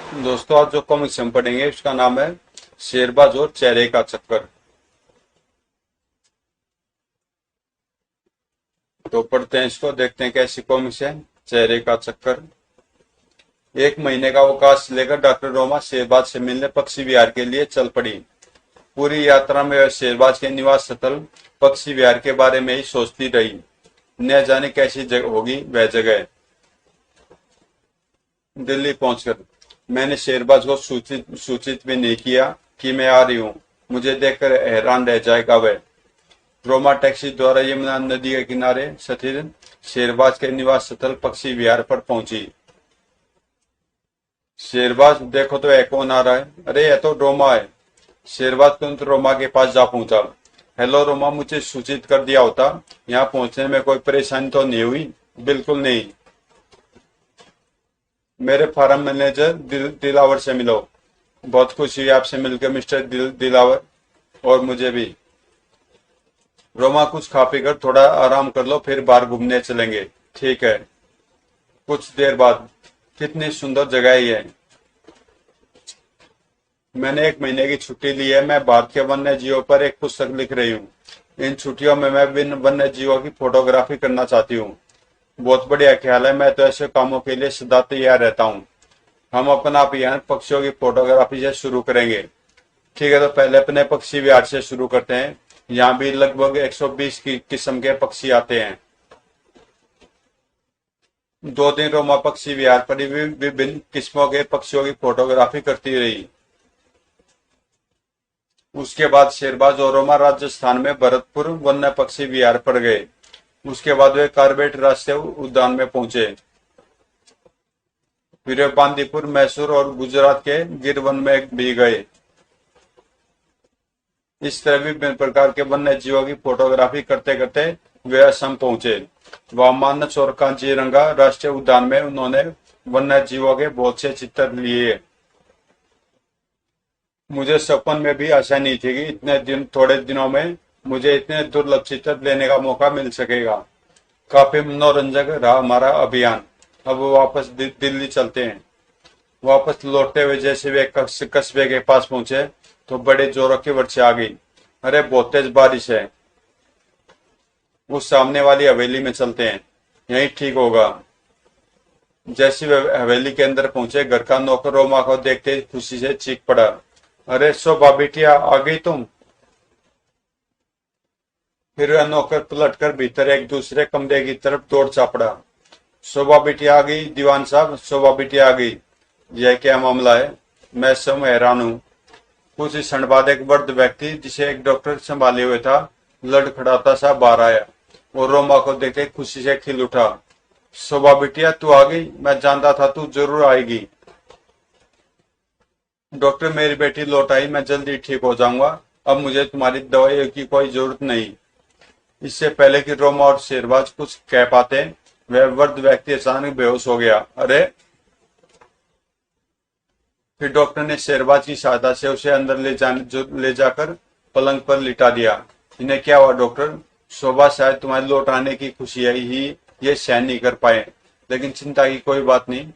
दोस्तों, आज जो कॉमिक्स हम पढ़ेंगे उसका नाम है शेरबाज और चेहरे का चक्कर। तो पढ़ते हैं इसको, देखते हैं कैसी कॉमिक्स है। चेहरे का चक्कर। एक महीने का अवकाश लेकर डॉक्टर रोमा शेरबाज से मिलने पक्षी विहार के लिए चल पड़ी। पूरी यात्रा में वह शेरबाज के निवास स्थल पक्षी विहार के बारे में ही सोचती रही। न जाने कैसी जगह होगी वह जगह। दिल्ली पहुंचकर मैंने शेरबाज को सूचित भी नहीं किया कि मैं आ रही हूँ। मुझे देखकर हैरान रह जाएगा वह। रोमा टैक्सी द्वारा यमुना नदी के किनारे स्थित शेरबाज के निवास स्थल पक्षी विहार पर पहुंची। शेरबाज, देखो तो यह कौन आ रहा है। अरे यह तो रोमा है। शेरबाज तुरंत रोमा के पास जा पहुंचा। हेलो रोमा, मुझे सूचित कर दिया होता। यहाँ पहुंचने में कोई परेशानी तो नहीं हुई? बिल्कुल नहीं। मेरे फार्म मैनेजर दिलावर से मिलो। बहुत खुशी हुई आपसे मिलकर मिस्टर दिलावर। और मुझे भी। रोमा, कुछ खा पी कर थोड़ा आराम कर लो, फिर बाहर घूमने चलेंगे। ठीक है। कुछ देर बाद। कितनी सुंदर जगह है ये। मैंने एक महीने की छुट्टी ली है। मैं भारत के वन्य जीवों पर एक पुस्तक लिख रही हूँ। इन छुट्टियों में मैं विभिन्न वन्य जीवों की फोटोग्राफी करना चाहती हूँ। बहुत बढ़िया ख्याल है। मैं तो ऐसे कामों के लिए सदा तैयार रहता हूँ। हम अपना अभियान पक्षियों की फोटोग्राफी से शुरू करेंगे। ठीक है, तो पहले अपने पक्षी विहार से शुरू करते हैं। यहाँ भी लगभग 120 की किस्म के पक्षी आते हैं। 2 दिन रोमा पक्षी विहार पर विभिन्न किस्मों के पक्षियों की फोटोग्राफी करती रही। उसके बाद शेरबाज और रोमा राजस्थान में भरतपुर वन्य पक्षी विहार पर गए। उसके बाद वे कार्बेट राष्ट्रीय उद्यान में पहुंचे। फिर वे बांदीपुर, मैसूर और गुजरात के गिर वन में भी गए। इस तरह विभिन्न प्रकार के वन्य जीवों की फोटोग्राफी करते करते वे असम पहुंचे। वहां मानस और कांजीरंगा राष्ट्रीय उद्यान में उन्होंने वन्य जीवों के बहुत से चित्र लिए। मुझे सपन में भी आशा नहीं थी कि थोड़े दिनों में मुझे इतने दुर्लभ चित्र लेने का मौका मिल सकेगा। काफी मनोरंजक रहा हमारा अभियान। अब वापस दिल्ली चलते हैं। वापस लौटते हुए जैसे वे कस्बे के पास पहुंचे तो बड़े जोरों की वर्षा आ गई। अरे बहुत तेज बारिश है। उस सामने वाली हवेली में चलते हैं, यही ठीक होगा। जैसे वे हवेली के अंदर पहुंचे, घर का नौकर रोमा को देखते ही खुशी से चीख पड़ा। अरे शोभा बिटिया, आ गई तुम। फिर वह नौकर पलटकर भीतर एक दूसरे कमरे की तरफ दौड़ चापड़ा। शोभा बिटिया आ गई दीवान साहब, शोभा बिटिया आ गई। यह क्या मामला है? मैं स्वयं हैरान हूँ। कुछ क्षण बाद एक वृद्ध व्यक्ति जिसे एक डॉक्टर संभाले हुए था लड़खड़ाता सा बाहर आया और रोमा को देखते खुशी से खिल उठा। शोभा बिटिया, तू आ गई। मैं जानता था तू जरूर आएगी। डॉक्टर, मेरी बेटी लौट आई। मैं जल्दी ठीक हो जाऊंगा। अब मुझे तुम्हारी दवाई की कोई जरूरत नहीं। इससे पहले कि रोमा और शेरबाज कुछ कह पाते, वह वृद्ध व्यक्ति अचानक बेहोश हो गया। अरे! फिर डॉक्टर ने शेरबाज की सहायता से उसे अंदर ले जाकर पलंग पर लिटा दिया। इन्हें क्या हुआ डॉक्टर? शोभा, शायद तुम्हारे लौट आने की खुशी ही ये सहन नहीं कर पाए, लेकिन चिंता की कोई बात नहीं।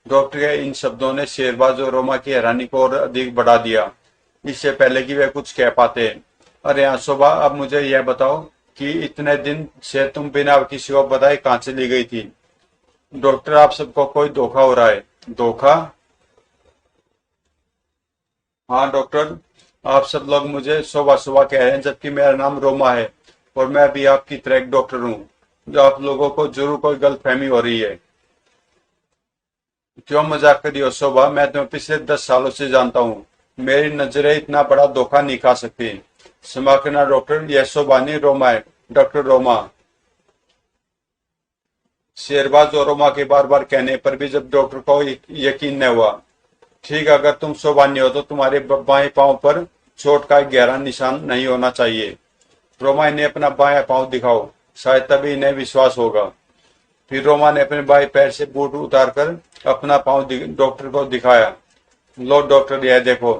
डॉक्टर के इन शब्दों ने शेरबाज और रोमा की हैरानी को और अधिक बढ़ा दिया, इससे पहले कि वे कुछ कह पाते। अरे हाँ शोभा, अब मुझे यह बताओ कि इतने दिन से तुम बिना किसी को बताए कहाँ चली गई थी? डॉक्टर, आप सबको कोई धोखा हो रहा है। धोखा? हाँ डॉक्टर, आप सब लोग मुझे शोभा शोभा कह रहे हैं, जबकि मेरा नाम रोमा है और मैं भी आपकी तरह एक डॉक्टर हूँ। जो आप लोगों को जरूर कोई गलतफहमी हो रही है। क्यों मजाक कर रही हो शोभा? मैं तुम्हें पिछले 10 सालों से जानता हूँ। मेरी नजरें इतना बड़ा धोखा नहीं खा सकती। क्षमा करना डॉक्टर, यह शोभा नहीं, रोमा है। डॉक्टर रोमा। शेरबाज और रोमा के बार बार कहने पर भी जब डॉक्टर को यकीन न हुआ। ठीक, अगर तुम शोभा नहीं हो तो तुम्हारे बाएं पांव पर चोट का एक गहरा निशान नहीं होना चाहिए। रोमा, इन्हें अपना बायां पांव दिखाओ, शायद तभी इन्हें विश्वास होगा। फिर रोमा ने अपने बाएं पैर से बूट उतारकर अपना पांव डॉक्टर को दिखाया। लो डॉक्टर, यह देखो।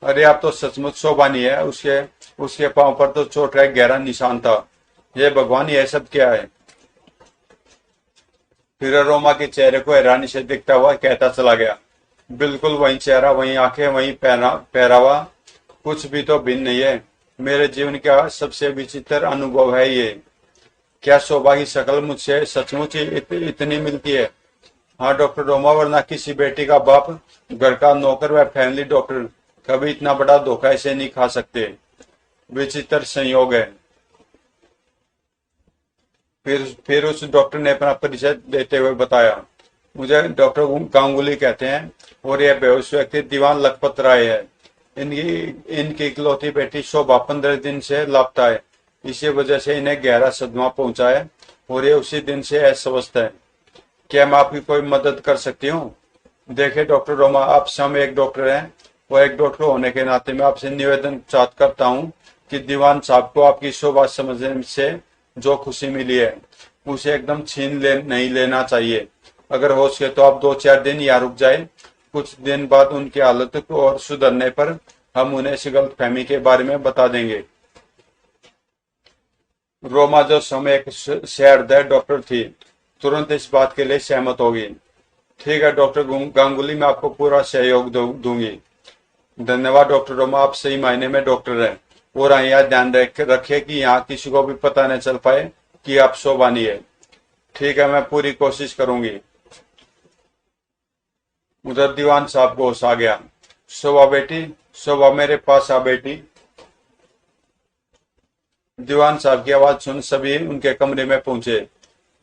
अरे आप तो सचमुच शोभा नहीं है। उसके उसके पांव पर तो चोट का एक गहरा निशान था। ये भगवान, यह सब क्या है? फिर रोमा के चेहरे को हैरानी से दिखता हुआ कहता चला गया। बिल्कुल वही चेहरा, वही आंखें, वही पहरावा, कुछ भी तो भिन्न नहीं है। मेरे जीवन का सबसे विचित्र अनुभव है ये। क्या शोभा की शक्ल मुझसे सचमुच इतनी मिलती है? हाँ डॉक्टर रोमा, वरना किसी बेटी का बाप, घर का नौकर व फैमिली डॉक्टर कभी इतना बड़ा धोखा ऐसे नहीं खा सकते। विचित्र संयोग है। फिर उस डॉक्टर ने अपना परिचय देते हुए बताया, मुझे डॉक्टर गांगुली कहते हैं और यह बेहोश व्यक्ति दीवान लखपत राय है। इनकी इनकी इकलौती बेटी शोभा 15 दिन से लापता है। इसी वजह से इन्हें गहरा सदमा पहुंचा है और ये उसी दिन से अस्वस्थ है। क्या मैं आपकी कोई मदद कर सकती हूँ? देखिए डॉक्टर रोमा, आप स्वयं एक डॉक्टर हैं और एक डॉक्टर होने के नाते मैं आपसे निवेदन चाहत करता हूँ कि दीवान साहब को आपकी शोभा समझने से जो खुशी मिली है उसे एकदम नहीं लेना चाहिए। अगर हो सके तो आप 2-4 दिन यहाँ रुक जाए। कुछ दिन बाद उनकी हालत को और सुधरने पर हम उन्हें इस गलतफहमी के बारे में बता देंगे। रोमा, जो समय एक सहृदय डॉक्टर थी, तुरंत इस बात के लिए सहमत होगी। ठीक है डॉक्टर गांगुली, मैं आपको पूरा सहयोग दूंगी। धन्यवाद डॉक्टर रोमा, आप सही मायने में डॉक्टर हैं। और यहाँ ध्यान रखे कि यहाँ किसी को भी पता न चल पाए कि आप शोभानी है। ठीक है, मैं पूरी कोशिश करूंगी। उधर दीवान साहब को होश आ गया। शोभा बेटी, शोभा मेरे पास आ बेटी। दीवान साहब की आवाज सुन सभी उनके कमरे में पहुंचे।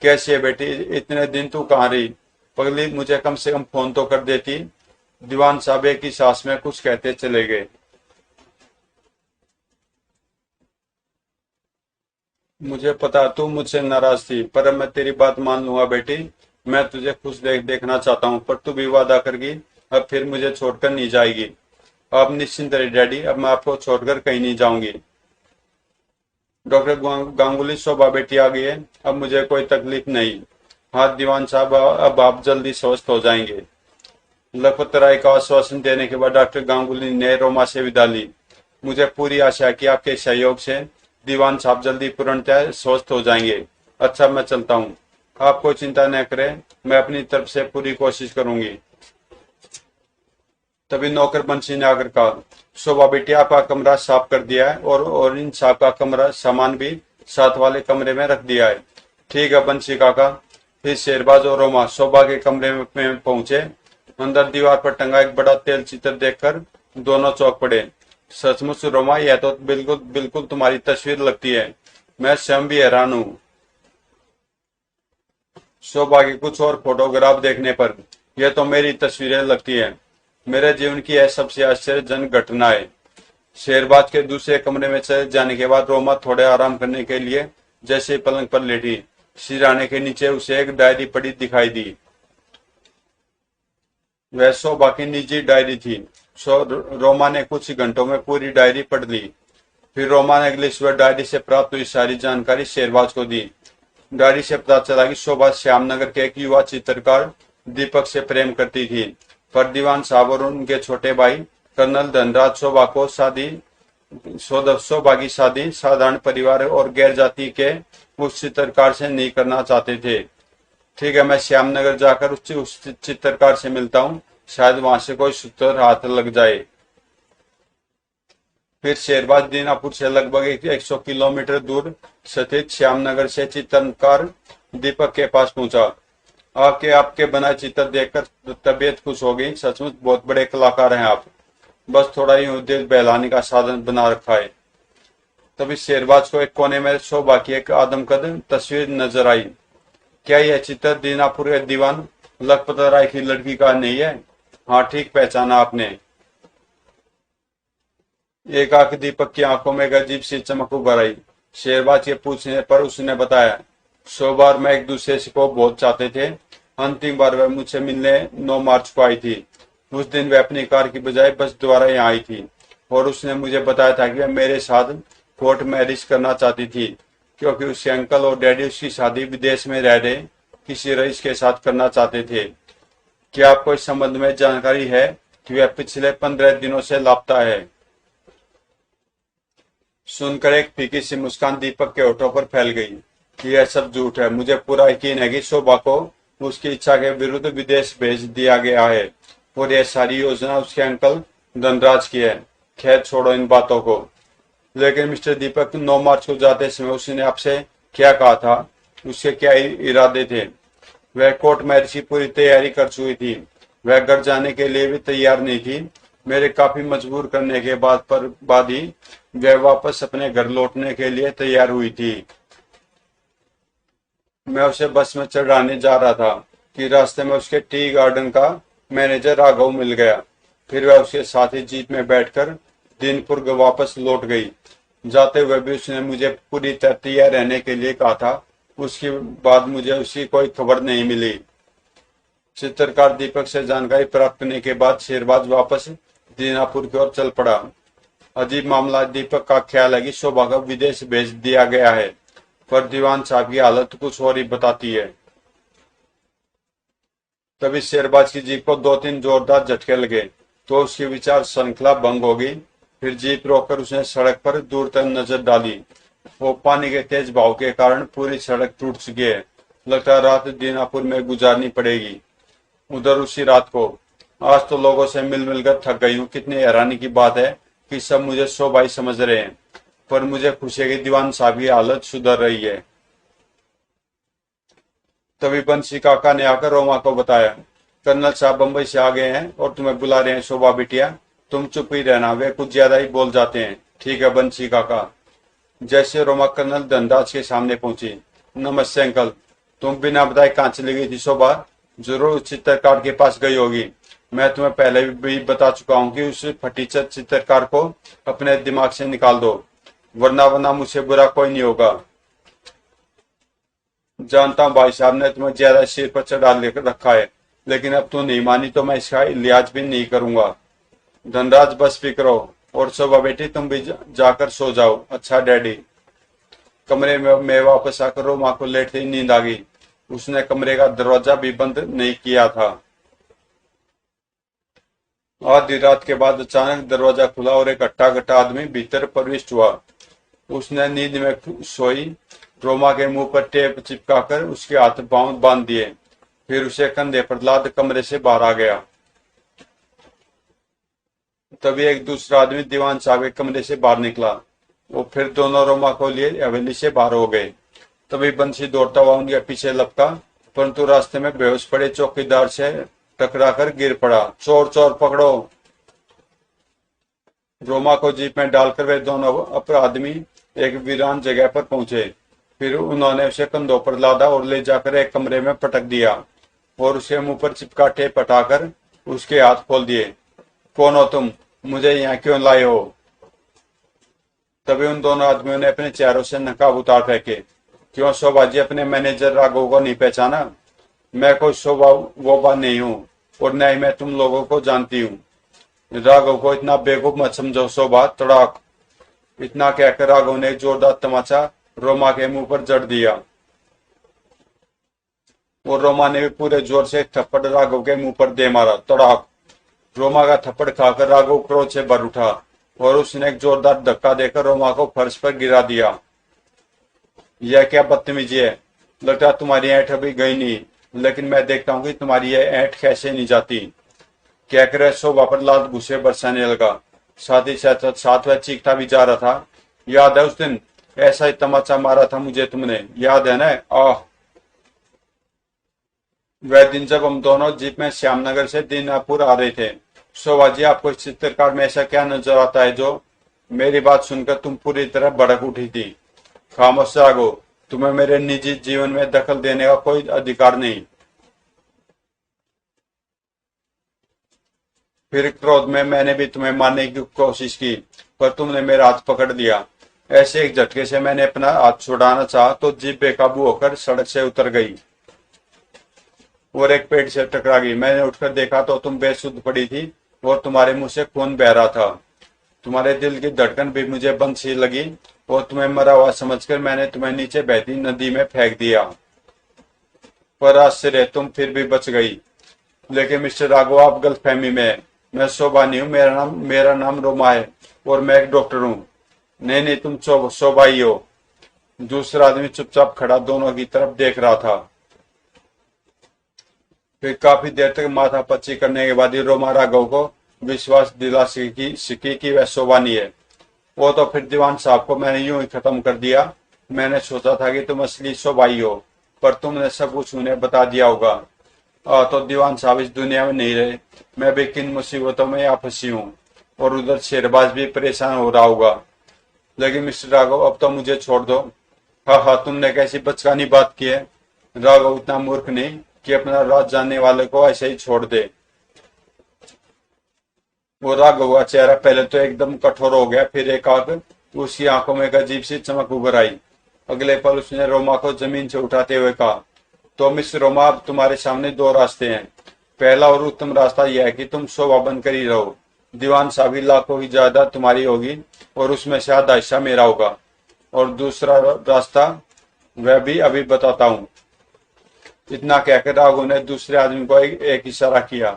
कैसी है बेटी? इतने दिन तू कहाँ रही? पगली, मुझे कम से कम फोन तो कर देती। दीवान साहब एक ही सांस में कुछ कहते चले गए। मुझे पता तू मुझसे नाराज थी, पर अब मैं तेरी बात मान लूंगा बेटी। मैं तुझे खुश देखना चाहता हूँ, पर तू भी वादा करगी अब फिर मुझे छोड़कर नहीं जाएगी। आप निश्चिंत रहिए डैडी, अब मैं आपको छोड़कर कहीं नहीं जाऊंगी। डॉक्टर गांगुली, शोभा बेटी आ गई है, अब मुझे कोई तकलीफ नहीं। हाँ दीवान साहब, अब आप जल्दी स्वस्थ हो जाएंगे। लखपत राय का आश्वासन देने के बाद डॉक्टर गांगुली ने रोमा से विदा ली। मुझे पूरी आशा है कि आपके सहयोग से दीवान साहब जल्दी पूर्णतः स्वस्थ हो जाएंगे। अच्छा, मैं चलता हूँ। आप कोई चिंता न करें, मैं अपनी तरफ से पूरी कोशिश करूंगी। तभी नौकर बंसी ने आकर कहा, शोभा बेटी, आपका कमरा साफ कर दिया है और इन साहब का कमरा सामान भी साथ वाले कमरे में रख दिया है। ठीक है बंसी काका। फिर शेरबाज और रोमा शोभा के कमरे में पहुंचे। अंदर दीवार पर टंगा एक बड़ा तेल चित्र देखकर दोनों चौंक पड़े। सचमुच रोमा, यह तो बिल्कुल बिल्कुल तुम्हारी तस्वीर लगती है। मैं स्वयं भी हैरान हूँ। शोभा की कुछ और फोटोग्राफ देखने पर यह तो मेरी तस्वीरें लगती है। मेरे जीवन की यह सबसे आश्चर्यजनक घटना है। शेरबाज के दूसरे कमरे में चले जाने के बाद रोमा थोड़े आराम करने के लिए जैसे पलंग पर लेटी, सिरहाने के नीचे उसे एक डायरी पड़ी दिखाई दी। वह शोभा की निजी डायरी थी। रोमा ने कुछ घंटों में पूरी डायरी पढ़ ली। फिर रोमा ने अगली सुबह डायरी से प्राप्त हुई सारी जानकारी शेरबाज को दी। डायरी से पता चला कि शोभा श्यामनगर के एक युवा चित्रकार दीपक से प्रेम करती थी, पर दीवान साहब और उनके छोटे भाई कर्नल धनराज शोभा की शादी साधारण परिवार और गैर जाति के उस चित्रकार से नहीं करना चाहते थे। ठीक है, मैं श्यामनगर जाकर उस चित्रकार से मिलता हूँ, शायद वहां से कोई सूत्र हाथ लग जाए। फिर शेरबाज दीनापुर से लगभग 100 किलोमीटर दूर स्थित श्यामनगर से चित्रकार दीपक के पास पहुंचा। आपके बनाए चित्र देखकर तबीयत खुश हो गई। सचमुच बहुत बड़े कलाकार हैं आप, बस थोड़ा ही दिल बहलाने का साधन बना रखा है। तभी शेरबाज को एक कोने में शोभा की एक आदमकद तस्वीर नजर आई। क्या यह चित्र दीनापुर के दीवान लखपत राय की लड़की का नहीं है? हाँ, ठीक पहचाना आपने। एक आंख दीपक की आंखों में अजीब सी चमक उभर आई। शेरबाज के पूछने पर उसने बताया, शोभा और मैं एक दूसरे को बहुत चाहते थे। अंतिम बार वह मुझसे मिलने 9 मार्च को आई थी। उस दिन वह अपनी कार की बजाय बस द्वारा यहाँ आई थी और उसने मुझे बताया था कि वह मेरे साथ कोर्ट मैरिज करना चाहती थी, क्योंकि उसके अंकल और डैडी उसकी शादी विदेश में रह रहे किसी रईस के साथ करना चाहते थे। क्या आपको इस संबंध में जानकारी है कि वह पिछले 15 दिनों से लापता है? सुनकर एक फीकी सी मुस्कान दीपक के होठों पर फैल गई कि यह सब झूठ है। मुझे पूरा यकीन है कि शोभा को उसकी इच्छा के विरुद्ध विदेश भेज दिया गया है और यह सारी योजना उसके अंकल धनराज की है। खैर छोड़ो इन बातों को। लेकिन मिस्टर दीपक 9 मार्च को जाते समय उसने आपसे क्या कहा था, उसके क्या इरादे थे? वह कोर्ट मैरिज की पूरी तैयारी कर चुकी थी। वह घर जाने के लिए भी तैयार नहीं थी। मेरे काफी मजबूर करने के बाद ही वह वापस अपने घर लौटने के लिए तैयार हुई थी। मैं उसे बस में चढ़ाने जा रहा था कि रास्ते में उसके टी गार्डन का मैनेजर राघव मिल गया। फिर वह उसके साथ ही जीप में बैठकर दीनपुर वापस लौट गई। जाते हुए भी उसने मुझे पूरी तरह तैयार रहने के लिए कहा था। उसके बाद मुझे उसकी कोई खबर नहीं मिली। चित्रकार दीपक से जानकारी प्राप्त करने के बाद शेरबाज वापस दीनापुर की ओर चल पड़ा। अजीब मामला। दीपक का ख्याल है कि शोभा को विदेश भेज दिया गया है, पर दीवान साहब की हालत कुछ और ही बताती है। तभी शेरबाज की जीप को 2-3 जोरदार झटके लगे तो उसकी विचार श्रृंखला भंग हो गई। फिर जीप रोककर उसने सड़क पर दूर तक नजर डाली। वो पानी के तेज बहाव के कारण पूरी सड़क टूट चुकी है। लगता है रात दीनापुर में गुजारनी पड़ेगी। उधर उसी रात को आज तो लोगों से मिल मिलकर थक गई हूँ। कितनी हैरानी की बात है कि सब मुझे शोभाई समझ रहे हैं, पर मुझे खुशी है कि दीवान साहब की हालत सुधर रही है। तभी बंसी काका ने आकर रोमा को बताया, कर्नल साहब बंबई से आ गए हैं और तुम्हें बुला रहे हैं। शोभा बिटिया, तुम चुप ही रहना, वे कुछ ज्यादा ही बोल जाते हैं। ठीक है बंसी काका। जैसे रोमा कर्नल धनराज के सामने पहुंची, नमस्ते अंकल। तुम बिना बताए कहाँ चली गई थी शोभा? जरूर उस चित्रकार के पास गई होगी। मैं तुम्हें पहले भी बता चुका हूँ कि उस फटीचर चित्रकार को अपने दिमाग से निकाल दो, वरना मुझसे बुरा कोई नहीं होगा। जानता हूँ भाई साहब ने तुम्हें ज्यादा सिर पर चढ़ा रखा है, लेकिन अब तू नहीं मानी तो मैं इसका लिहाज भी नहीं करूंगा। धनराज बस फिक्र हो। और शोभा बेटी तुम भी जाकर सो जाओ। अच्छा डैडी। कमरे में वापस आकर रोमा को लेटते ही नींद आ गई। उसने कमरे का दरवाजा भी बंद नहीं किया था। आधी रात के बाद अचानक दरवाजा खुला और एक हट्टा-कट्टा आदमी भीतर प्रविष्ट हुआ। उसने नींद में सोई रोमा के मुंह पर टेप चिपकाकर उसके हाथ पांव बांध दिए। फिर उसे कंधे पर लाद कमरे से बाहर आ गया। तभी एक दूसरा आदमी दीवान साहब के कमरे से बाहर निकला। वो फिर दोनों रोमा को लिए हवेली से बाहर हो गए। तभी बंसी दौड़ता हुआ उनके पीछे लपका, परंतु रास्ते में बेहोश पड़े चौकीदार से टकराकर गिर पड़ा। चोर चोर पकड़ो। रोमा को जीप में डालकर वे दोनों अपराधी एक वीरान जगह पर पहुंचे। फिर उन्होंने उसे कंधों पर लादा और ले जाकर एक कमरे में पटक दिया और उसके मुंह पर चिपका टेप हटाकर उसके हाथ खोल दिए। कौन हो तुम? मुझे यहाँ क्यों लाए हो? तभी उन दोनों आदमियों ने अपने चेहरों से नकाब उतार फेंके। क्यों शोभा जी, अपने मैनेजर राघव को नहीं पहचाना? मैं कोई शोभा वोबा नहीं हूँ और न ही मैं तुम लोगों को जानती हूँ। राघव को इतना बेवकूफ मत समझो शोभा। तड़ाक। इतना कहकर राघव ने एक जोरदार तमाचा रोमा के मुंह पर जड़ दिया और रोमा ने भी पूरे जोर से एक थप्पड़ राघव के मुंह पर दे मारा। तड़ाक। रोमा का थप्पड़ खाकर राघव क्रोध से भर उठा और उसने एक जोरदार धक्का देकर रोमा को फर्श पर गिरा दिया। यह क्या बदतमीजी है? लगता तुम्हारी ऐंठ अभी गई नहीं, लेकिन मैं देखता हूँ कि तुम्हारी यह ऐंठ कैसे नहीं जाती। कहकर शोभा पर लात घुसे बरसाने लगा। साथ ही साथ वह चीखता भी जा रहा था। याद है उस दिन ऐसा ही तमाचा मारा था मुझे तुमने, याद है ना? आह। वह दिन जब हम दोनों जीप में श्यामनगर से दीनापुर आ रहे थे। शोभा जी, आपको इस चित्रकार में ऐसा क्या नजर आता है जो? मेरी बात सुनकर तुम पूरी तरह भड़क उठी थी। खामोश राघव, तुम्हें मेरे निजी जीवन में दखल देने का कोई अधिकार नहीं। फिर क्रोध में मैंने भी तुम्हें मारने की कोशिश की, पर तुमने मेरा हाथ पकड़ लिया। ऐसे एक झटके से मैंने अपना हाथ छुड़ाना चाहा तो जीप बेकाबू होकर सड़क से उतर गई और एक पेड़ से टकरा गई। मैंने उठकर देखा तो तुम बेसुध पड़ी थी और तुम्हारे मुंह से खून बह रहा था। तुम्हारे दिल की धड़कन भी मुझे बंद सी लगी और तुम्हें मरा हुआ समझकर मैंने तुम्हें नीचे बहती नदी में फेंक दिया। पर आश्चर्य, तुम फिर भी बच गई। लेकिन मिस्टर राघव, आप गलतफहमी में हैं। मैं शोभा नहीं हूँ, मेरा नाम रोमा है और मैं एक डॉक्टर हूँ। नहीं, तुम शोभा ही हो। दूसरा आदमी चुपचाप खड़ा दोनों की तरफ देख रहा था। फिर काफी देर तक माथा पच्ची करने के बाद ही रोमा राघव को विश्वास दिला सकी कि वह शोभा नहीं है। वो तो फिर दीवान साहब को मैंने यूं ही खत्म कर दिया। मैंने सोचा था कि तुम असली शोभा ही हो, पर तुमने सब कुछ उन्हें बता दिया होगा। तो दीवान साहब इस दुनिया में नहीं रहे। मैं भी किन मुसीबतों में यहाँ फंसी हूँ, और उधर शेरबाज भी परेशान हो रहा होगा। लेकिन मिस्टर राघव, अब तो मुझे छोड़ दो। हाँ हाँ, तुमने कैसी बचकानी बात की है। राघव इतना मूर्ख नहीं कि अपना राज जानने वाले को ऐसे ही छोड़ दे। वो राघव का चेहरा पहले तो एकदम कठोर हो गया, फिर एकाएक उसकी आंखों में एक अजीब सी चमक उभर आई। अगले पल उसने रोमा को जमीन से उठाते हुए कहा, तो मिस रोमा, अब तुम्हारे सामने दो रास्ते हैं। पहला और उत्तम रास्ता यह है कि तुम शोभा बनकर ही रहो। दीवान साहब लाखों की जायदाद तुम्हारी होगी और उसमें से आधा हिस्सा मेरा होगा। और दूसरा रास्ता, वह भी अभी बताता हूँ। इतना कहकर राघव ने दूसरे आदमी को एक इशारा किया।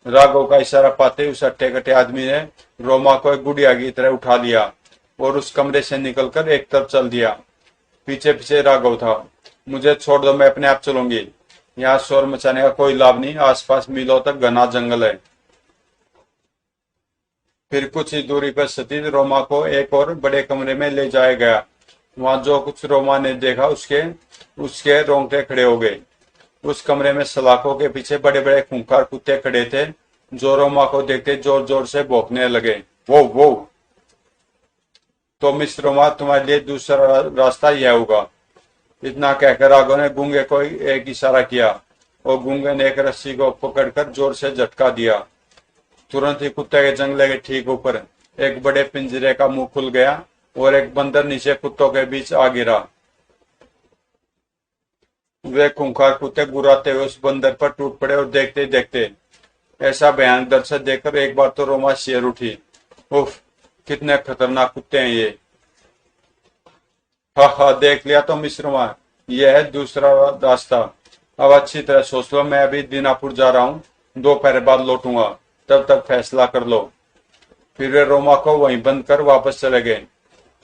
राघव का इशारा पाते उस हट्टे कट्टे आदमी ने रोमा को एक गुड़िया की तरह उठा लिया और उस कमरे से निकलकर एक तरफ चल दिया। पीछे पीछे राघव था। मुझे छोड़ दो, मैं अपने आप चलूंगी। यहाँ शोर मचाने का कोई लाभ नहीं, आसपास मीलों तक घना जंगल है। फिर कुछ ही दूरी पर सतीश रोमा को एक और बड़े कमरे में ले जाया गया। वहां जो कुछ रोमा ने देखा उसके उसके रोंगटे खड़े हो गए। उस कमरे में सलाखों के पीछे बड़े बड़े खूंखार कुत्ते खड़े थे, जो रोमा को देखते जोर जोर से भौंकने लगे। वो तो मिस रोमा, तुम्हारे लिए दूसरा रास्ता यह होगा। इतना कहकर राघव ने गूंगे को एक इशारा किया और गूंगे ने एक रस्सी को पकड़कर जोर से झटका दिया। तुरंत ही कुत्ते के जंगले के ठीक ऊपर एक बड़े पिंजरे का मुंह खुल गया और एक बंदर नीचे कुत्तों के बीच आ गिरा। वे खूंखार कुत्ते गुर्राते हुए उस बंदर पर टूट पड़े और देखते ही देखते ऐसा भयानक दृश्य देखकर एक बार तो रोमा शेर उठी। उफ, कितने खतरनाक कुत्ते हैं ये। हाँ हाँ, देख लिया तो मिस रोमा, यह है दूसरा रास्ता। अब अच्छी तरह सोच लो, मैं अभी दीनापुर जा रहा हूँ, दोपहर बाद लौटूंगा, तब तक फैसला कर लो। फिर वे रोमा को वहीं बंद कर वापस चले गए।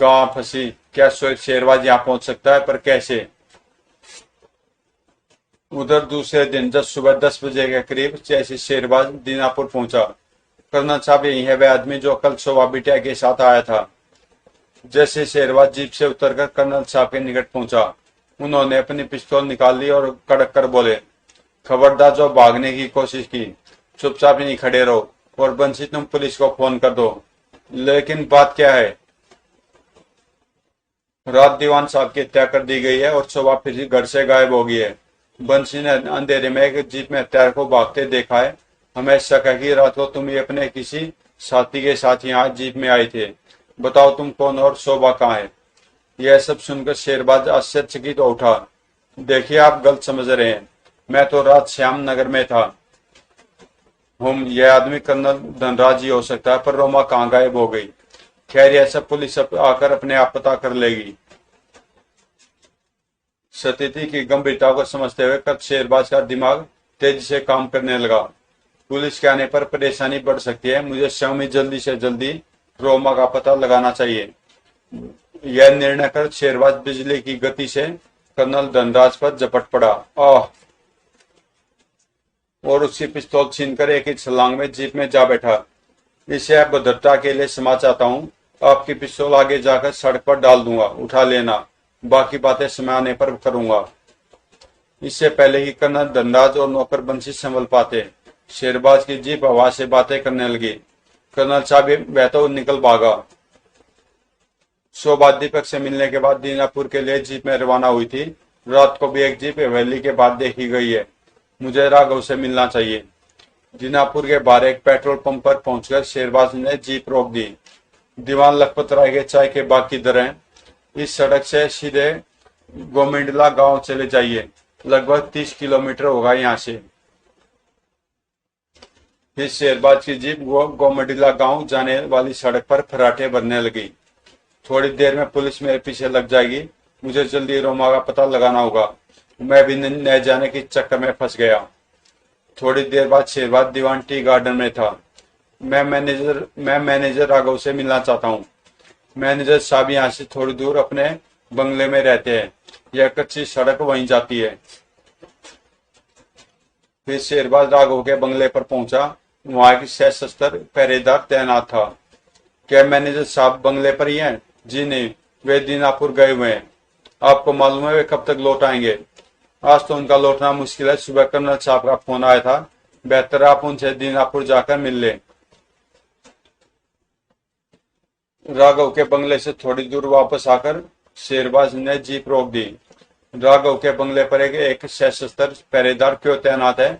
कहाँ फंसी, क्या शेरबाज यहाँ पहुंच सकता है, पर कैसे। उधर दूसरे दिन जब सुबह 10 बजे के करीब जैसे शेरबाज दीनापुर पहुंचा। कर्नल साहब, यही है वह आदमी जो कल शोभा बिटिया के साथ आया था। जैसे शेरबाज जीप से उतरकर कर्नल साहब के निकट पहुंचा, उन्होंने अपनी पिस्तौल निकाल ली और कड़क कर बोले, खबरदार जो भागने की कोशिश की, चुपचाप यहीं खड़े रहो और बंसी तुम पुलिस को फोन कर दो। लेकिन बात क्या है। रात दीवान साहब की हत्या कर दी गई है और शोभा फिर घर से गायब हो गई है। बंसी ने अंधेरे में एक जीप में हत्यारे को भागते देखा है। हमें शक है कि रात को तुम ही अपने किसी साथी के साथ यहाँ जीप में आए थे। बताओ तुम कौन और शोभा कहाँ है। यह सब सुनकर शेरबाज आश्चर्यचकित हो उठा। देखिए, आप गलत समझ रहे हैं, मैं तो रात श्याम नगर में था। यह आदमी कर्नल धनराज ही हो सकता है, पर रोमा कहाँ गायब हो गई। खैर, यह सब पुलिस आकर अपने आप पता कर लेगी। स्थिति की गंभीरता को समझते हुए कब शेरबाज का दिमाग तेजी से काम करने लगा। पुलिस के आने पर परेशानी बढ़ सकती है, मुझे स्वयं ही जल्दी से जल्दी रोमा का पता लगाना चाहिए। यह निर्णय कर शेरबाज बिजली की गति से कर्नल धनराज पर झपट पड़ा और उसकी पिस्तौल छीनकर एक ही छलांग में जीप में जा बैठा। इसे भद्रता के लिए क्षमा चाहता हूँ, आपकी पिस्तौल आगे जाकर सड़क पर डाल दूंगा, उठा लेना, बाकी बातें समय आने पर करूंगा। इससे पहले ही कर्नल धनराज और नौकर बंसी संभल पाते, शेरबाज की जीप हवा से बातें करने लगी। कर्नल साहब, वह तो निकल भागा। शोभा दीपक से मिलने के बाद दीनापुर के लिए जीप में रवाना हुई थी। रात को भी एक जीप हवेली के बाद देखी गई है। मुझे राघव से मिलना चाहिए। दीनापुर के बाहर एक पेट्रोल पंप पर पहुंचकर शेरबाज ने जीप रोक दी। दीवान लखपत राय के चाय के बाग की तरह इस सड़क से सीधे गोमिंडला गांव चले जाइए, लगभग 30 किलोमीटर होगा यहाँ से। इस शेरबाज की जीप गोमिंडला गांव जाने वाली सड़क पर फराटे भरने लगी। थोड़ी देर में पुलिस मेरे पीछे लग जाएगी, मुझे जल्दी रोमा का पता लगाना होगा। मैं भी न जाने के चक्कर में फंस गया। थोड़ी देर बाद शेरबाज दीवान टी गार्डन में था। मैं मैनेजर राघव से मिलना चाहता हूँ। मैनेजर साहब यहाँ से थोड़ी दूर अपने बंगले में रहते हैं। यह कच्ची सड़क वहीं जाती है। फिर शेरबाज राघव के बंगले पर पहुंचा। वहां की सशस्त्र पहरेदार तैनात था। क्या मैनेजर साहब बंगले पर ही हैं? जी नहीं, वे दीनापुर गए हुए हैं। आपको मालूम है वे कब तक लौट आएंगे? आज तो उनका लौटना मुश्किल है। सुबह कर्नल साहब का फोन आया था। बेहतर आप उनसे दीनापुर जाकर मिल लें। राघव के बंगले से थोड़ी दूर वापस आकर शेरबाज ने जीप रोक दी। राघव के बंगले पर एक सशस्त्र पहरेदार क्यों तैनात है?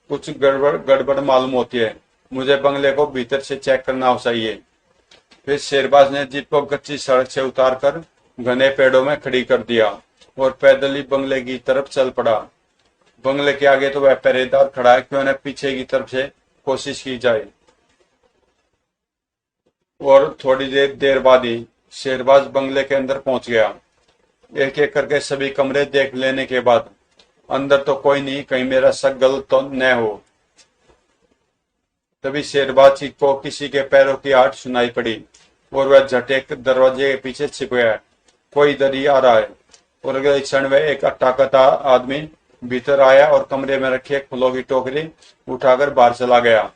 कुछ गड़बड़ गड़बड़ मालूम होती है। मुझे बंगले को भीतर से चेक करना चाहिए। फिर शेरबाज ने जीप को कच्ची सड़क से उतारकर घने पेड़ों में खड़ी कर दिया और पैदल ही बंगले की तरफ चल पड़ा। बंगले के आगे तो वह पहरेदार खड़ा है, क्यों न पीछे की तरफ से कोशिश की जाए। और थोड़ी देर बाद ही शेरबाज बंगले के अंदर पहुंच गया। एक एक करके सभी कमरे देख लेने के बाद अंदर तो कोई नहीं, कहीं मेरा शक गलत तो न हो। तभी शेरबाज को किसी के पैरों की आहट सुनाई पड़ी और वह झटे दरवाजे के पीछे छिप गया। कोई इधर ही आ रहा है। और अगले क्षण में एक अट्टाकट्टा आदमी भीतर आया और कमरे में रखी एक फूलों की टोकरी उठाकर बाहर चला गया।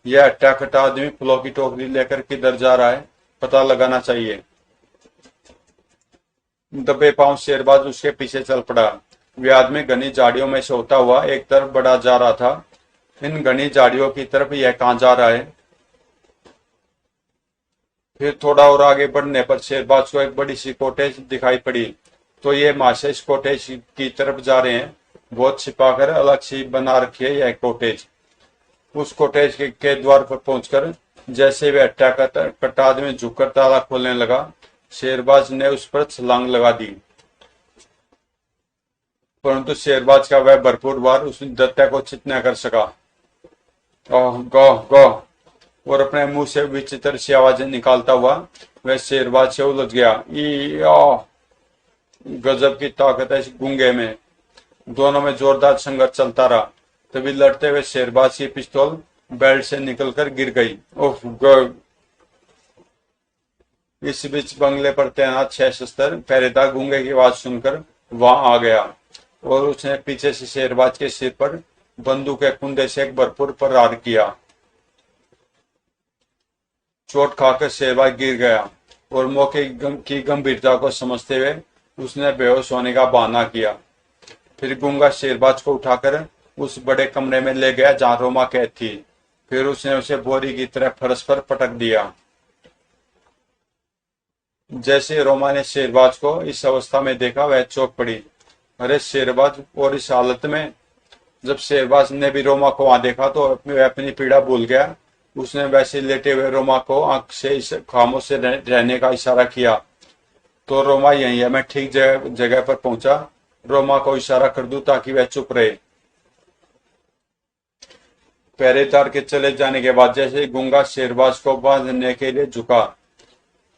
यह अट्टाकट्टा आदमी फूलों की टोकरी लेकर किधर जा रहा है, पता लगाना चाहिए। दबे पांव शेरबाज उसके पीछे चल पड़ा। वह आदमी घनी झाड़ियों में से होता हुआ एक तरफ बढ़ा जा रहा था। इन घनी झाड़ियों की तरफ यह कहां जा रहा है? फिर थोड़ा और आगे बढ़ने पर शेरबाज को एक बड़ी सी कॉटेज दिखाई पड़ी। तो ये माशे इस कॉटेज की तरफ जा रहे हैं। बहुत छिपाकर अलग सी बना रखी है यह कॉटेज। उस कॉटेज के द्वार पर पहुंचकर जैसे वे अट्टाकट्टा आदमी झुककर ताला खोलने लगा, शेरबाज ने उस पर छलांग लगा दी। परंतु शेरबाज का वह भरपूर वार उस दत्ता को चित न कर सका। गौ गौ और अपने मुंह से विचित्र सी आवाजें निकालता हुआ वह शेरबाज से उलझ गया। गजब की ताकत है इस गूंगे में। दोनों में जोरदार संघर्ष चलता रहा। तभी लड़ते हुए शेरबाज की पिस्तौल बेल्ट से निकलकर गिर गई। इस बीच बंगले पर तैनात सशस्त्र पहरेदार गूंगे की आवाज सुनकर वहां आ गया और उसने पीछे से शेरबाज के सिर पर बंदूक के कुंडे से एक भरपूर प्रहार किया। चोट खाकर शेरबाज गिर गया और मौके की गंभीरता को समझते हुए उसने बेहोश होने का बहाना किया। फिर गूंगा शेरबाज को उठाकर उस बड़े कमरे में ले गया जहां रोमा कैद थी। फिर उसने उसे बोरी की तरह फर्श पर पटक दिया। जैसे रोमा ने शेरबाज को इस अवस्था में देखा वह चौंक पड़ी। अरे शेरबाज, और इस हालत में? जब शेरबाज ने भी रोमा को वहां देखा तो वह अपनी पीड़ा भूल गया। उसने वैसे लेटे हुए रोमा को आंख से इस खामोश से रहने का इशारा किया। तो रोमा यही है, मैं ठीक जगह पर पहुंचा। रोमा को इशारा कर दूं ताकि वह चुप रहे। पहरेदार के चले जाने के बाद जैसे गूंगा शेरबाज को बांधने के लिए झुका,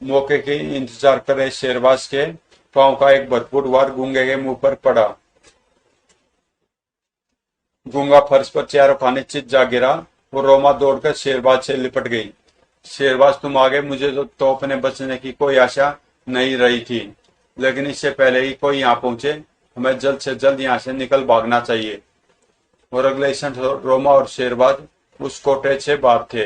मौके की इंतजार कर रहे शेरबाज के पांव का एक भरपूर वार गूंगे के मुंह पर पड़ा। गूंगा फर्श पर चारों खाने चित जा गिरा और रोमा दौड़कर शेरबाज से लिपट गई। शेरबाज, तुम आ गए। मुझे तो अपने बचने की कोई आशा नहीं रही थी, लेकिन इससे पहले ही कोई यहाँ पहुंचे, हमें जल्द से जल्द यहाँ से निकल भागना चाहिए। और अगले क्षण रोमा और शेरबाज उस कोटेज से बाहर थे।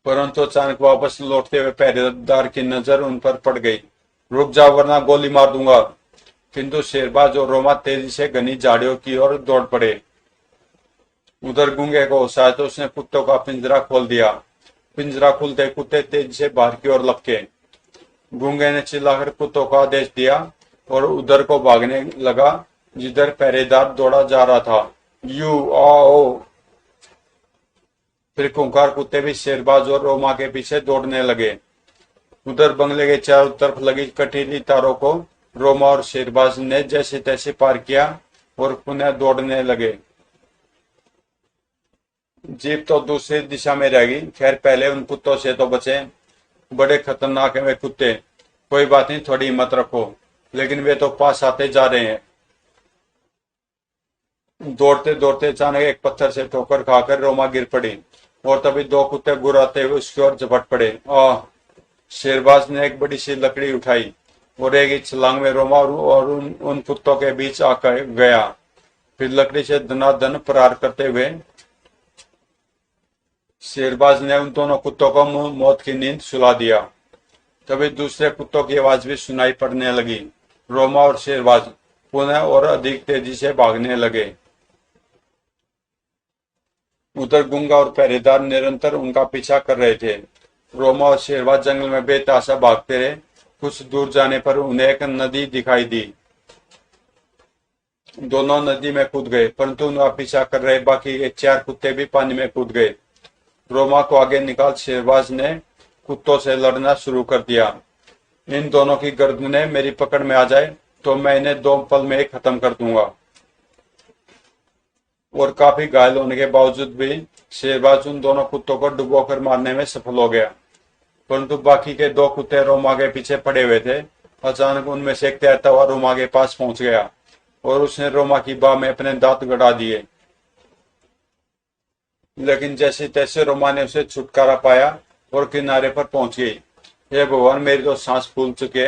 परंतु अचानक वापस लौटते हुए पहरेदार की नजर उन पर पड़ गई। रुक जाओ वरना गोली मार दूंगा। किंतु शेरबाज और रोमा तेजी से घनी झाड़ियों की ओर दौड़ पड़े। उधर गूंगे को होश आया तो उसने कुत्तों का पिंजरा खोल दिया। पिंजरा खुलते कुत्ते तेजी से बाहर की ओर लपके। गूंगे ने चिल्लाकर कुत्तों को आदेश दिया और उधर को भागने लगा जिधर पहरेदार दौड़ा जा रहा था। यू आओ। फिर खूंखार कुत्ते भी शेरबाज और रोमा के पीछे दौड़ने लगे। उधर बंगले के चारों तरफ लगी कटीली तारों को रोमा और शेरबाज ने जैसे तैसे पार किया और पुनः दौड़ने लगे। जीप तो दूसरी दिशा में रह गई। खैर, पहले उन कुत्तों से तो बचे। बड़े खतरनाक है वे कुत्ते। कोई बात नहीं, थोड़ी हिम्मत रखो। लेकिन वे तो पास आते जा रहे हैं। दौड़ते दौड़ते अचानक एक पत्थर से ठोकर खाकर रोमा गिर पड़ी और तभी दो कुत्ते गुर्राते हुए उसकी ओर झपट पड़े। शेरबाज ने एक बड़ी सी लकड़ी उठाई और एक ही छलांग में रोमा और उन कुत्तों के बीच आकर गया। फिर लकड़ी से दनादन प्रहार करते हुए शेरबाज ने उन दोनों कुत्तों को मौत की नींद सुला दिया। तभी दूसरे कुत्तों की आवाज भी सुनाई पड़ने लगी। रोमा और शेरबाज पुनः और अधिक तेजी से भागने लगे। उधर गूंगा और पहरेदार निरंतर उनका पीछा कर रहे थे। रोमा और शेरबाज जंगल में बेतहाशा भागते रहे। कुछ दूर जाने पर उन्हें एक नदी दिखाई दी। दोनों नदी में कूद गए, परंतु उनका पीछा कर रहे बाकी के 4 कुत्ते भी पानी में कूद गए। रोमा को आगे निकाल शेरबाज ने कुत्तों से लड़ना शुरू कर दिया। इन दोनों की गर्दनें मेरी पकड़ में आ जाए तो मैं इन्हें 2 पल में ही खत्म कर दूंगा। और काफी घायल होने के बावजूद भी शेरबाज उन दोनों कुत्तों को डुबोकर मारने में सफल हो गया, परंतु बाकी के 2 कुत्ते रोमा के पीछे पड़े हुए थे। अचानक उनमें से एक तैरता हुआ रोमा के पास पहुंच गया और उसने रोमा की बाह में अपने दांत गड़ा दिए। लेकिन जैसे तैसे रोमा ने उसे छुटकारा पाया और किनारे पर पहुंच गई। हे भगवान, मेरी तो सांस फूल चुके,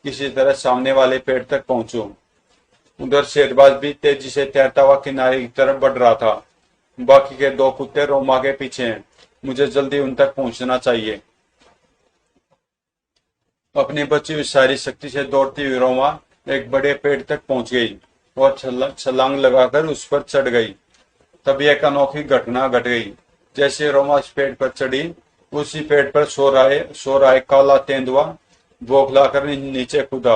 किसी तरह सामने वाले पेड़ तक पहुंचूं। उधर शेरबाज भी तेजी से तैरता हुआ किनारे की तरफ बढ़ रहा था। बाकी के 2 कुत्ते रोमा के पीछे हैं, मुझे जल्दी उन तक पहुंचना चाहिए। अपनी बची हुई सारी शक्ति से दौड़ती हुई रोमा एक बड़े पेड़ तक पहुंच गई और छलांग लगाकर उस पर चढ़ गई। तभी एक अनोखी घटना घट गई। जैसे रोमा इस पेड़ पर चढ़ी, उसी पेड़ पर सो रहा एक काला तेंदुआ बौखलाकर नीचे कूदा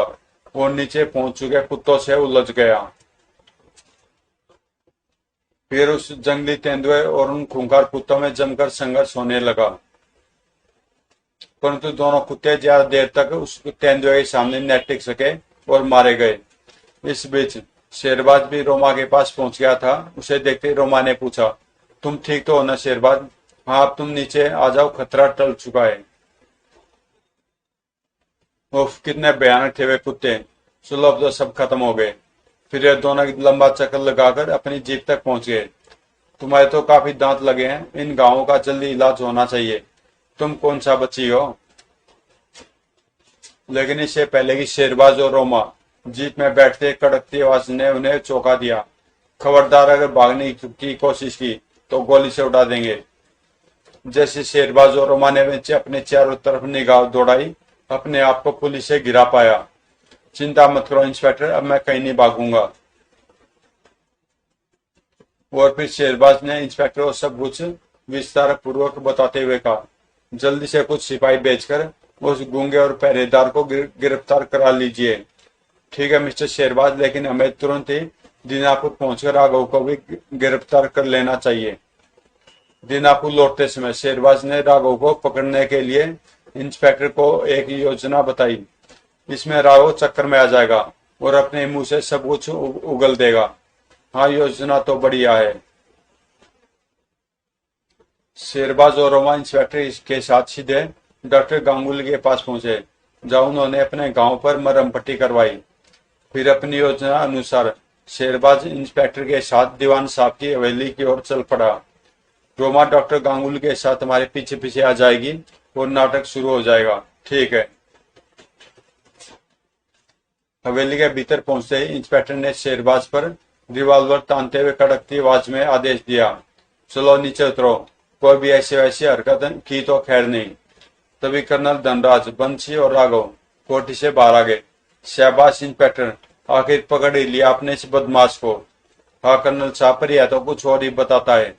और नीचे पहुंच चुके कुत्तों से उलझ गया। फिर उस जंगली तेंदुए और उन खूंखार कुत्तों में जमकर संघर्ष होने लगा, परंतु दोनों कुत्ते ज्यादा देर तक उस तेंदुए के सामने न टिक सके और मारे गए। इस बीच शेरबाज भी रोमा के पास पहुंच गया था। उसे देखते ही रोमा ने पूछा, तुम ठीक तो हो ना शेरबाज? हाँ, अब तुम नीचे आ जाओ, खतरा टल चुका है। उफ, कितने भयानक थे वे कुत्ते। चलो अब तो सब खत्म हो गए। फिर ये दोनों लंबा चक्कर लगाकर अपनी जीप तक पहुंच गए। तुम्हारे तो काफी दांत लगे हैं, इन घावों का जल्दी इलाज होना चाहिए। तुम कौन सा बच्ची हो? लेकिन इससे पहले कि शेरबाज और रोमा जीप में बैठते, कड़कती आवाज ने उन्हें चौंका दिया। खबरदार, अगर भागने की कोशिश की तो गोली से उड़ा देंगे। जैसे शेरबाज और रोमा ने अपने चारों तरफ निगाह दौड़ाई, अपने आप को पुलिस से घिरा पाया। चिंता मत करो इंस्पेक्टर, अब मैं कहीं नहीं भागूंगा। और फिर शेरबाज ने इंस्पेक्टर को सब कुछ विस्तार पूर्वक बताते हुए कहा, जल्दी से कुछ सिपाही भेजकर उस गूंगे और पहरेदार को गिरफ्तार करा लीजिए। ठीक है मिस्टर शेरबाज, लेकिन हमें तुरंत ही दीनापुर पहुंचकर राघव को भी गिरफ्तार कर लेना चाहिए। दीनापुर लौटते समय शेरबाज ने राघव को पकड़ने के लिए इंस्पेक्टर को एक योजना बताई। इसमें राघव चक्कर में आ जाएगा और अपने मुंह से सब कुछ उगल देगा। हाँ, योजना तो बढ़िया है। शेरबाज और रोमा इंस्पेक्टर के साथ सीधे डॉक्टर गांगुली के पास पहुंचे, जहां उन्होंने अपने गांव पर मरहम पट्टी करवाई। फिर अपनी योजना अनुसार शेरबाज इंस्पेक्टर के साथ दीवान साहब की हवेली की ओर चल पड़ा। रोमा डॉक्टर गांगुली के साथ हमारे पीछे पीछे आ जाएगी और नाटक शुरू हो जाएगा। ठीक है। हवेली के भीतर पहुंचते ही इंस्पेक्टर ने शेरबाज पर रिवॉल्वर तानते हुए कड़कती आवाज में आदेश दिया, चलो नीचे उतरो, कोई भी ऐसी वैसी हरकत की तो खैर नहीं। तभी कर्नल धनराज, बंसी और राघव कोठी से बाहर आ गए। शाबाश इंस्पेक्टर, आखिर पकड़ ही लिया आपने इस बदमाश को। हाँ कर्नल साहब, पर यह तो कुछ और ही बताता है।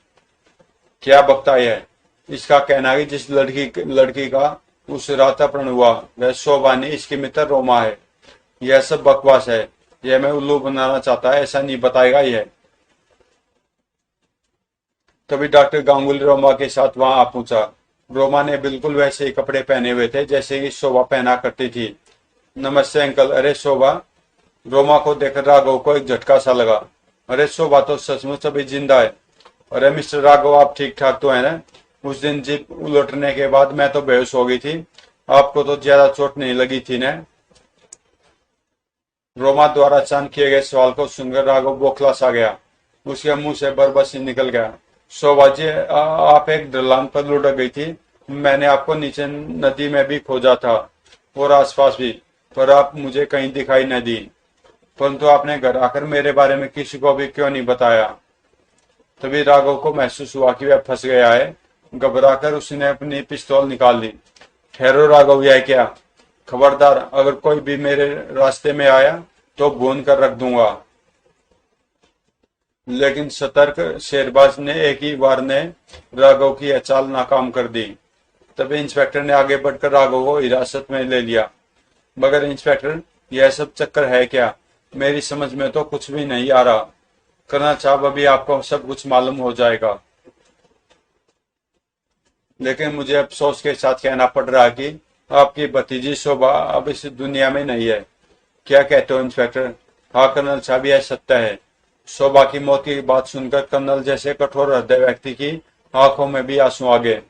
क्या बकता है? इसका कहना है कि जिस लड़की का उस रात अपहरण हुआ वह शोभा नहीं, इसकी मित्र रोमा है। यह सब बकवास है, यह मैं उल्लू बनाना चाहता है, ऐसा नहीं बताएगा यह। तभी डॉक्टर गांगुली रोमा के साथ वहां आ पहुंचा। रोमा ने बिल्कुल वैसे ही कपड़े पहने हुए थे जैसे कि शोभा पहना करती थी। नमस्ते अंकल। अरे शोभा। रोमा को देखकर राघव को एक झटका सा लगा। अरे शोभा तो सचमुच अभी जिंदा है। अरे मिस्टर राघव, आप ठीक ठाक तो है ना? उस दिन जीप उलटने के बाद मैं तो बेहोश हो गई थी, आपको तो ज्यादा चोट नहीं लगी थी ना? रोमा द्वारा अचानक किए गए सवाल को सुनकर राघव बौखला सा गया। उसके मुंह से बरबस निकल गया। शोभा जी, आप एक ढलान पर लुढ़क गई थी। मैंने आपको नीचे नदी में भी खोजा था और आसपास भी, पर आप मुझे कहीं दिखाई न दी। परंतु आपने घर आकर मेरे बारे में किसी को भी क्यों नहीं बताया? तभी राघव को महसूस हुआ कि वह फंस गया है। घबराकर उसने अपनी पिस्तौल निकाल ली। ठहरो राघव, यह क्या? खबरदार, अगर कोई भी मेरे रास्ते में आया तो भून कर रख दूंगा। लेकिन सतर्क शेरबाज ने एक ही वार ने राघव की यह चाल नाकाम कर दी। तभी इंस्पेक्टर ने आगे बढ़कर राघव को हिरासत में ले लिया। मगर इंस्पेक्टर, यह सब चक्कर है क्या? मेरी समझ में तो कुछ भी नहीं आ रहा। कर्नल साहब, अभी आपको सब कुछ मालूम हो जाएगा। लेकिन मुझे अफसोस के साथ कहना पड़ रहा है कि आपकी भतीजी शोभा अब इस दुनिया में नहीं है। क्या कहते हो इंस्पेक्टर? हाँ कर्नल साहब, यह सत्य है। शोभा की मौत की बात सुनकर कर्नल जैसे कठोर हृदय व्यक्ति की आंखों में भी आंसू आ गए।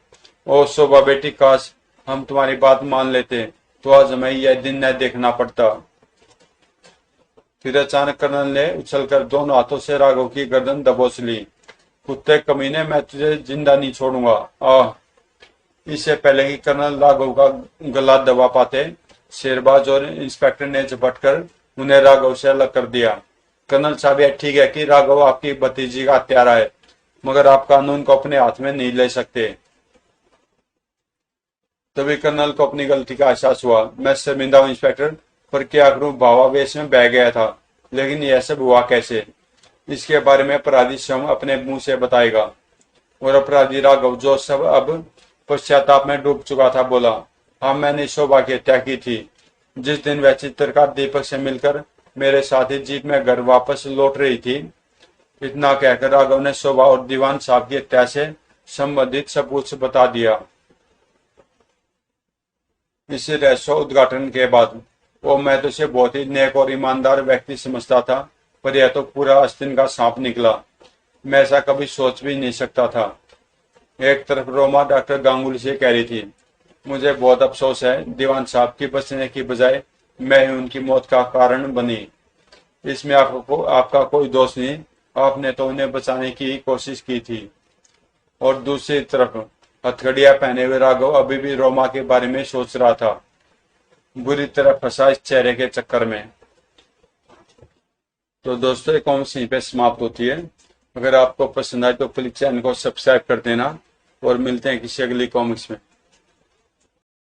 ओ शोभा बेटी, काश हम तुम्हारी बात मान लेते तो आज हमें यह दिन न देखना पड़ता। फिर अचानक कर्नल ने उछलकर दोनों हाथों से राघव की गर्दन दबोच ली। कुत्ते कमीने, मैं तुझे जिंदा नहीं छोड़ूंगा। आह! इससे पहले कि कर्नल राघव का गला दबा पाते, शेरबाज और इंस्पेक्टर ने झपटकर उन्हें राघव से अलग कर दिया। कर्नल साहब, यह ठीक है कि राघव आपकी भतीजी का हत्यारा है, मगर आप कानून को अपने हाथ में नहीं ले सकते। तभी कर्नल को अपनी गलती का एहसास हुआ। मैं शर्मिंदा हूं इंस्पेक्टर, पर क्या करूं, भावावेश में बह गया था। लेकिन यह सब हुआ कैसे? इसके बारे में अपराधी स्वयं अपने मुंह से बताएगा। और अपराधी राघव, जो सब अब पश्चाताप में डूब चुका था, बोला, हाँ, मैंने शोभा की हत्या की थी। जिस दिन वह चित्रकार दीपक से मिलकर मेरे साथ ही जीप में घर वापस लौट रही थी। इतना कहकर राघव ने शोभा और दीवान साहब की हत्या से संबंधित सब कुछ बता दिया। इस रहस्य उद्घाटन के बाद वो, मैं तो उसे बहुत ही नेक और ईमानदार व्यक्ति समझता था, पर यह तो पूरा आस्तीन का सांप निकला। मैं ऐसा कभी सोच भी नहीं सकता था। एक तरफ रोमा डॉक्टर गांगुली से कह रही थी, मुझे बहुत अफसोस है, दीवान साहब की बचने की बजाय मैं ही उनकी मौत का कारण बनी। इसमें आपका कोई दोष नहीं, आपने तो उन्हें बचाने की कोशिश की थी। और दूसरी तरफ हथकड़ियां पहने हुए राघव अभी भी रोमा के बारे में सोच रहा था, बुरी तरह फंसा इस चेहरे के चक्कर में। तो दोस्तों, ये कॉमिक्स यहीं पे समाप्त होती है। अगर आपको पसंद आए तो प्लीज चैनल को सब्सक्राइब कर देना और मिलते हैं किसी अगली कॉमिक्स में।